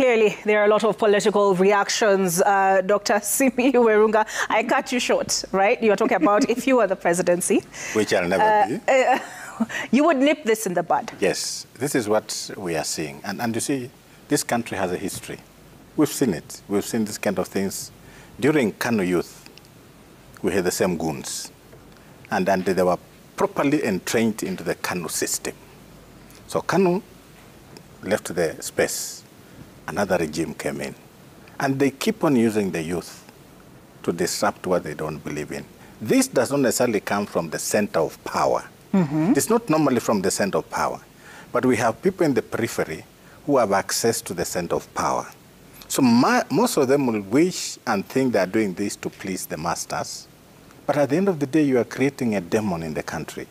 Clearly, there are a lot of political reactions. Dr. Simi Werunga, I cut you short, right? You were talking about if you were the presidency. Which I'll never be. You would nip this in the bud. Yes, this is what we are seeing. And you see, this country has a history. We've seen it. We've seen this kind of things. During Kano youth, we had the same goons. And they were properly entrained into the Kano system. So Kano left the space. Another regime came in. And they keep on using the youth to disrupt what they don't believe in. This does not necessarily come from the center of power. It's not normally from the center of power. But we have people in the periphery who have access to the center of power. So most of them will wish and think they are doing this to please the masters. But at the end of the day, you are creating a demon in the country.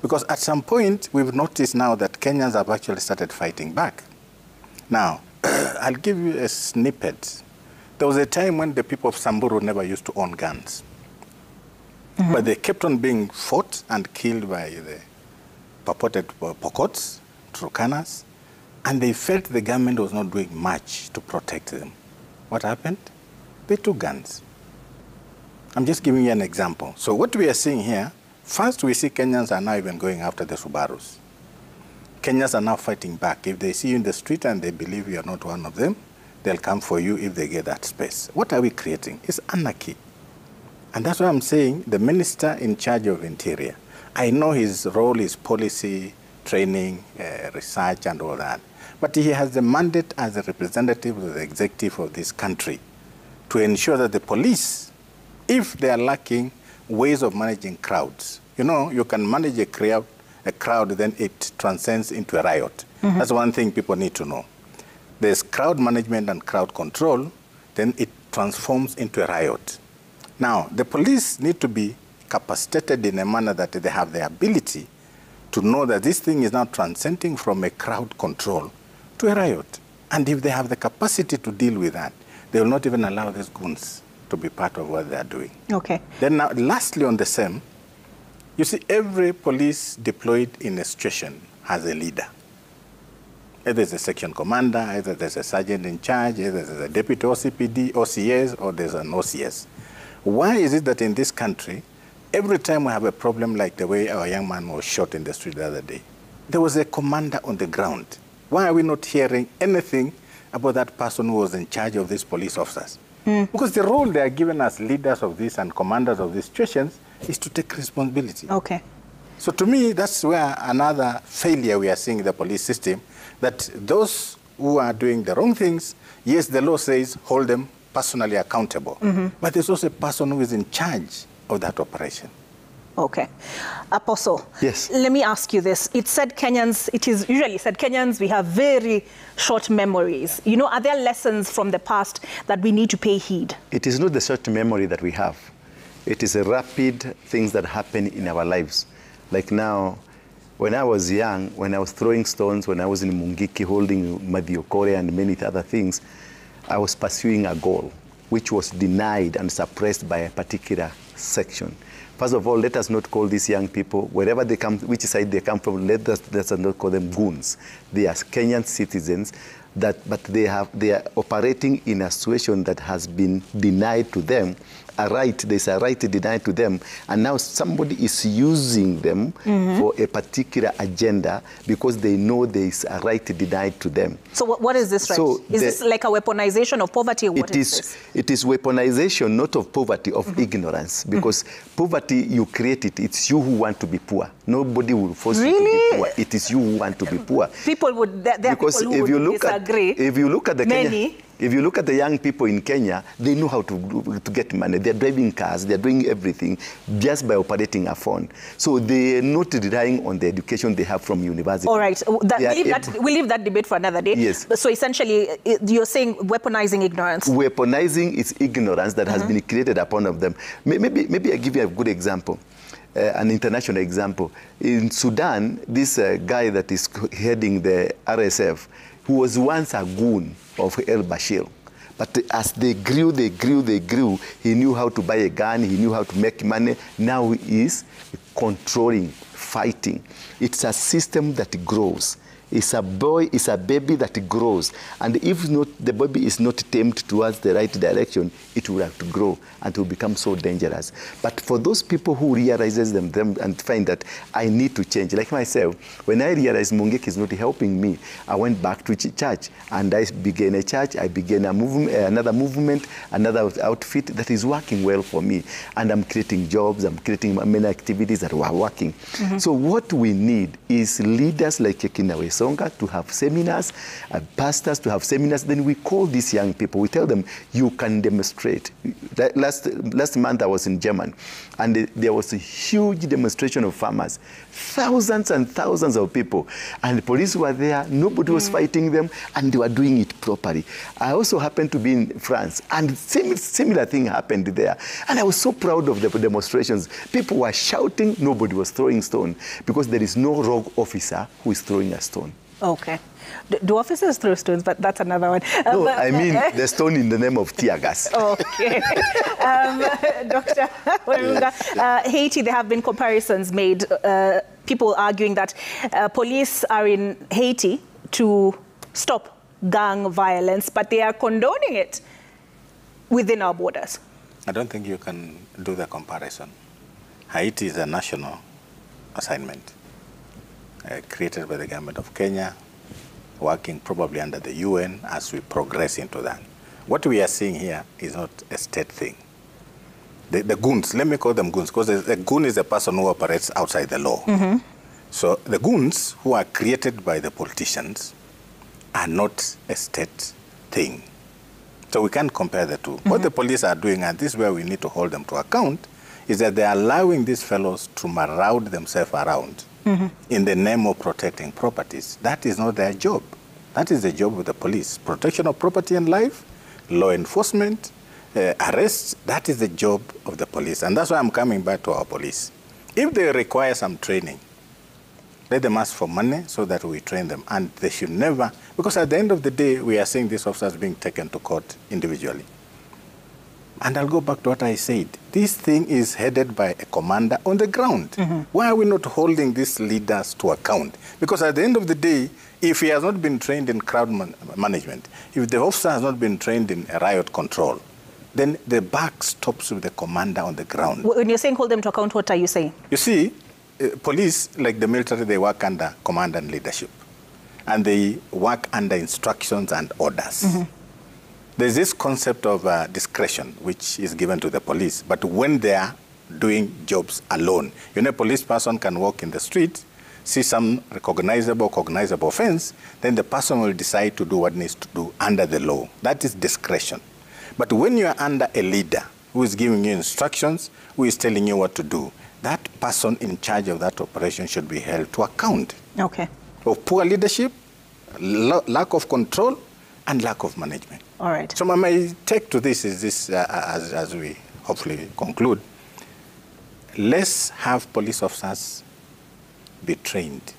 Because at some point, we've noticed now that Kenyans have actually started fighting back. Now, I'll give you a snippet. There was a time when the people of Samburu never used to own guns. But they kept on being fought and killed by the purported Pokots, Turkanas, and they felt the government was not doing much to protect them. What happened? They took guns. I'm just giving you an example. So what we are seeing here, first we see Kenyans are now even going after the Subarus. Kenyans are now fighting back. If they see you in the street and they believe you are not one of them, they'll come for you if they get that space. What are we creating? It's anarchy. And that's why I'm saying the minister in charge of Interior, I know his role is policy, training, research, and all that. But he has the mandate as a representative of the executive of this country to ensure that the police, if they are lacking ways of managing crowds, you know, you can manage a crowd, then it transcends into a riot. That's one thing people need to know. There's crowd management and crowd control, then it transforms into a riot. Now, the police need to be capacitated in a manner that they have the ability to know that this thing is now transcending from a crowd control to a riot. And if they have the capacity to deal with that, they will not even allow these goons to be part of what they are doing. Okay. Then now, lastly on the same, you see, every police deployed in a situation has a leader. Either there's a section commander, either there's a sergeant in charge, either there's a deputy OCPD, OCS, or there's an OCS. Why is it that in this country, every time we have a problem like the way our young man was shot in the street the other day, there was a commander on the ground? Why are we not hearing anything about that person who was in charge of these police officers? Because the role they are given as leaders of this and commanders of these situations is to take responsibility. Okay. So to me, that's where another failure we are seeing in the police system, that those who are doing the wrong things, yes, the law says hold them personally accountable. But there's also a person who is in charge of that operation. Okay. Apostle, yes. Let me ask you this. It is usually said Kenyans, we have very short memories. You know, are there lessons from the past that we need to pay heed? It is not the short memory that we have. It is a rapid things that happen in our lives. Like now, when I was young, when I was throwing stones, when I was in Mungiki holding Madiokore and many other things, I was pursuing a goal, which was denied and suppressed by a particular section. First of all, let us not call these young people, wherever they come, which side they come from, let us not call them goons. They are Kenyan citizens, but they are operating in a situation that has been denied to them. There's a right denied to them, and now somebody is using them for a particular agenda because they know there is a right denied to them. So what is this right? So is this like a weaponization of poverty? Or what is this? It is weaponization, not of poverty, of ignorance, because poverty, you create it. It's you who want to be poor. Nobody will force you to be poor. It is you who want to be poor. People would, there are people who would disagree. If you look at the if you look at the young people in Kenya, they know how to get money. They're driving cars, they're doing everything just by operating a phone. So they're not relying on the education they have from university. All right, we'll leave that debate for another day. Yes. So essentially, you're saying weaponizing ignorance. Weaponizing is ignorance that has been created upon of them. Maybe I give you a good example. An international example. In Sudan, this guy that is heading the RSF, who was once a goon of El Bashir. But as they grew, he knew how to buy a gun, he knew how to make money. Now he is controlling, fighting. It's a system that grows. is a boy, is a baby that grows. And if not, the baby is not tamed towards the right direction, it will have to grow and it will become so dangerous. But for those people who realizes them and find that I need to change, like myself, when I realized Mungiki is not helping me, I went back to church and I began a church, I began a movement, another movement, another outfit that is working well for me. And I'm creating jobs, I'm creating many activities that were working. So what we need is leaders like Kina Wesonga to have seminars, pastors to have seminars. Then we call these young people, we tell them, you can demonstrate. Last month I was in Germany, and there was a huge demonstration of farmers, thousands and thousands of people, and the police were there, nobody was fighting them, and they were doing it properly. I also happened to be in France, and similar thing happened there, and I was so proud of the demonstrations. People were shouting, nobody was throwing stone, because there is no rogue officer who is throwing a stone. Okay. Do officers throw stones? But that's another one. No, I mean the stone in the name of tear gas. Okay. Dr. Werunga, Haiti, there have been comparisons made, people arguing that police are in Haiti to stop gang violence, but they are condoning it within our borders. I don't think you can do the comparison. Haiti is a national assignment created by the government of Kenya, working probably under the UN as we progress into that. What we are seeing here is not a state thing. The goons, let me call them goons, because a goon is a person who operates outside the law. So the goons who are created by the politicians are not a state thing. So we can't compare the two. What the police are doing, and this is where we need to hold them to account, is that they are allowing these fellows to maraud themselves around in the name of protecting properties. That is not their job. That is the job of the police. Protection of property and life, law enforcement, arrests, that is the job of the police. And that's why I'm coming back to our police. If they require some training, let them ask for money so that we train them. And they should never, because at the end of the day, we are seeing these officers being taken to court individually. And I'll go back to what I said. This thing is headed by a commander on the ground. Why are we not holding these leaders to account? Because at the end of the day, if he has not been trained in crowd management, if the officer has not been trained in riot control, then the buck stops with the commander on the ground. When you're saying hold them to account, what are you saying? You see, police, like the military, they work under command and leadership. And they work under instructions and orders. There's this concept of discretion, which is given to the police. But when they are doing jobs alone, you know, a police person can walk in the street, see some cognizable offense, then the person will decide to do what needs to do under the law. That is discretion. But when you are under a leader who is giving you instructions, who is telling you what to do, that person in charge of that operation should be held to account. Okay. Of poor leadership, lack of control, and lack of management. All right. So my take to this is this, as we hopefully conclude, let's have police officers be trained.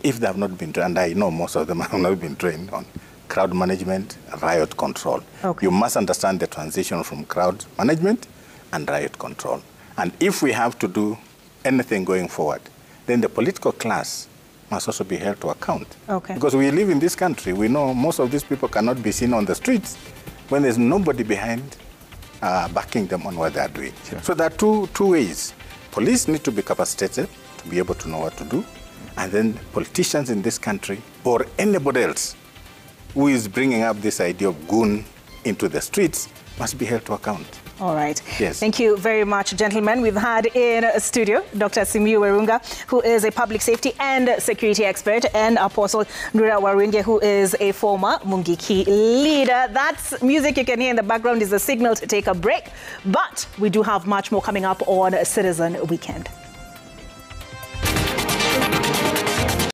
If they have not been trained, and I know most of them have not been trained on crowd management, riot control. Okay. You must understand the transition from crowd management and riot control. And if we have to do anything going forward, then the political class must also be held to account. Okay. Because we live in this country, we know most of these people cannot be seen on the streets when there's nobody behind backing them on what they're doing. Sure. So there are two ways. Police need to be capacitated to be able to know what to do, and then politicians in this country or anybody else who is bringing up this idea of goon into the streets must be held to account. All right. Yes. Thank you very much, gentlemen. We've had in studio Dr. Simiyu Werunga, who is a public safety and security expert, and Apostle Nura Warunge, who is a former Mungiki leader. That's music you can hear in the background is a signal to take a break, but we do have much more coming up on Citizen Weekend.